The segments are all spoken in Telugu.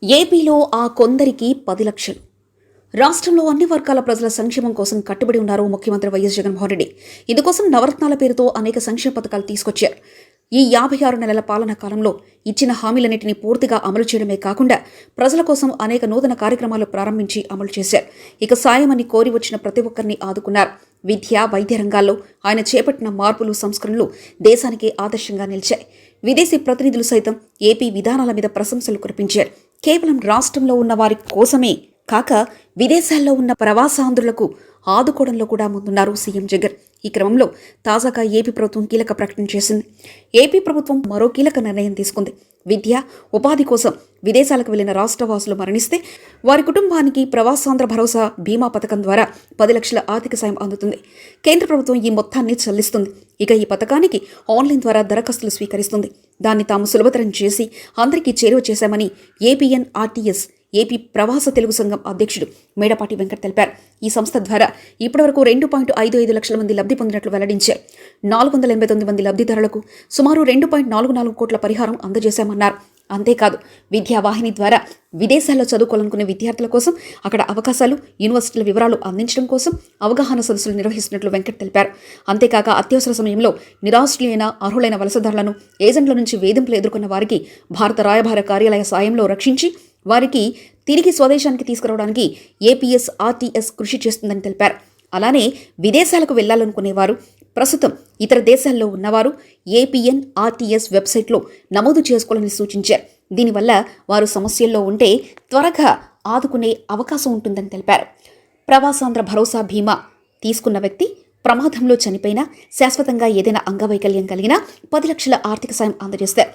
ఏపీలో ఆ కొందరికి 10 లక్షలు. రాష్ట్రంలో అన్ని వర్గాల ప్రజల సంక్షేమం కోసం కట్టుబడి ఉన్నారు ముఖ్యమంత్రి వైఎస్ జగన్మోహన్ రెడ్డి. ఇందుకోసం నవరత్నాల పేరుతో అనేక సంక్షేమ పథకాలు తీసుకొచ్చారు. ఈ 56 నెలల పాలనా కాలంలో ఇచ్చిన హామీలన్నింటినీ పూర్తిగా అమలు చేయడమే కాకుండా ప్రజల కోసం అనేక నూతన కార్యక్రమాలు ప్రారంభించి అమలు చేశారు. ఇక సాయమని కోరి వచ్చిన ప్రతి ఒక్కరిని ఆదుకున్నారు. విద్య, వైద్య రంగాల్లో ఆయన చేపట్టిన మార్పులు, సంస్కరణలు దేశానికే ఆదర్శంగా నిలిచాయి. విదేశీ ప్రతినిధులు సైతం ఏపీ విధానాల మీద ప్రశంసలు కురిపించారు. కేవలం రాష్ట్రంలో ఉన్న వారి కోసమే కాక విదేశాల్లో ఉన్న ప్రవాసాంధ్రులకు ఆదుకోవడంలో కూడా ముందున్నారు సీఎం జగన్. ఈ క్రమంలో తాజాగా ఏపీ ప్రభుత్వం కీలక ప్రకటన చేసింది. ఏపీ ప్రభుత్వం మరో కీలక నిర్ణయం తీసుకుంది. విద్య, ఉపాధి కోసం విదేశాలకు వెళ్లిన రాష్ట్రవాసులు మరణిస్తే వారి కుటుంబానికి ప్రవాసాంధ్ర భరోసా బీమా పథకం ద్వారా 10 లక్షల ఆర్థిక సాయం అందుతుంది. కేంద్ర ప్రభుత్వం ఈ మొత్తాన్ని చెల్లిస్తుంది. ఇక ఈ పథకానికి ఆన్లైన్ ద్వారా దరఖాస్తులు స్వీకరిస్తుంది. దాన్ని తాము సులభతరం చేసి అందరికీ చేరువ చేశామని ఏపీఎన్ఆర్టీఎస్ ఏపీ ప్రవాస తెలుగు సంఘం అధ్యక్షుడు మేడపాటి వెంకట్ తెలిపారు. ఈ సంస్థ ద్వారా ఇప్పటివరకు 2.55 లక్షల మంది లబ్ధి పొందినట్లు వెల్లడించారు. 489 మంది లబ్ధిదారులకు సుమారు 2.44 కోట్ల పరిహారం అందజేశామన్నారు. అంతేకాదు, విద్యావాహిని ద్వారా విదేశాల్లో చదువుకోవాలనుకునే విద్యార్థుల కోసం అక్కడ అవకాశాలు, యూనివర్సిటీల వివరాలు అందించడం కోసం అవగాహన సదస్సులు నిర్వహిస్తున్నట్లు వెంకట్ తెలిపారు. అంతేకాక అత్యవసర సమయంలో నిరాశ్రయులైన అర్హులైన వలసదారులను ఏజెంట్ల నుంచి వేధింపులు ఎదుర్కొన్న వారికి భారత రాయబార కార్యాలయ సాయంలో రక్షించి వారికి తిరిగి స్వదేశానికి తీసుకురావడానికి ఏపీఎస్ఆర్టీఎస్ కృషి చేస్తుందని తెలిపారు. అలానే విదేశాలకు వెళ్లాలనుకునేవారు, ప్రస్తుతం ఇతర దేశాల్లో ఉన్నవారు ఏపీఎన్ఆర్టీఎస్ వెబ్సైట్లో నమోదు చేసుకోవాలని సూచించారు. దీనివల్ల వారు సమస్యల్లో ఉంటే త్వరగా ఆదుకునే అవకాశం ఉంటుందని తెలిపారు. ప్రవాసాంధ్ర భరోసా బీమా తీసుకున్న వ్యక్తి ప్రమాదంలో చనిపోయినా, శాశ్వతంగా ఏదైనా అంగవైకల్యం కలిగినా 10 లక్షల ఆర్థిక సాయం అందజేస్తారు.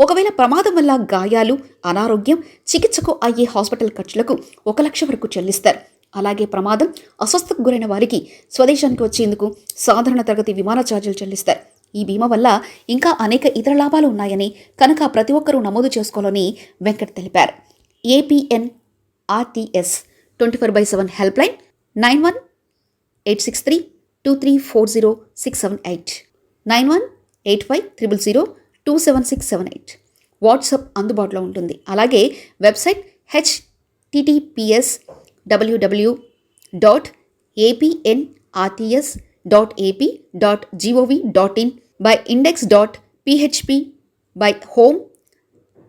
ఒకవేళ ప్రమాదం వల్ల గాయాలు, అనారోగ్యం, చికిత్సకు అయ్యే హాస్పిటల్ ఖర్చులకు 1 లక్ష వరకు చెల్లిస్తారు. అలాగే ప్రమాదం, అస్వస్థకు గురైన వారికి స్వదేశానికి వచ్చేందుకు సాధారణ తరగతి విమాన ఛార్జీలు చెల్లిస్తారు. ఈ బీమా వల్ల ఇంకా అనేక ఇతర లాభాలు ఉన్నాయని, కనుక ప్రతి ఒక్కరూ నమోదు చేసుకోవాలని వెంకట్ తెలిపారు. APNRTS 24/7 help line 91-863-2340678 91-8500-27678. వాట్సాప్ అందుబాటులో ఉంటుంది. అలాగే website https://apnrts.ap.gov.in by index.php by home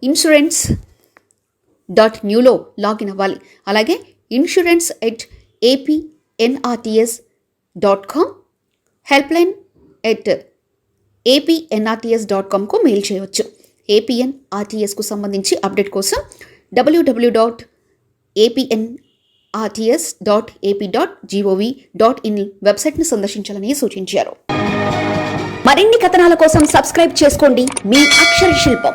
insurance.newలో లాగిన్ అవ్వాలి. అలాగే insurance@apnrts.com, helpline@apnrts.com మెయిల్ చేయవచ్చు. ఏపీఎన్ఆర్టీఎస్కు సంబంధించి అప్డేట్ కోసం www.apnrts.ap.gov.in వెబ్సైట్ను సందర్శించాలని సూచించారు. మరిన్ని కథనాల కోసం సబ్స్క్రైబ్ చేసుకోండి మీ అక్షర శిల్పం.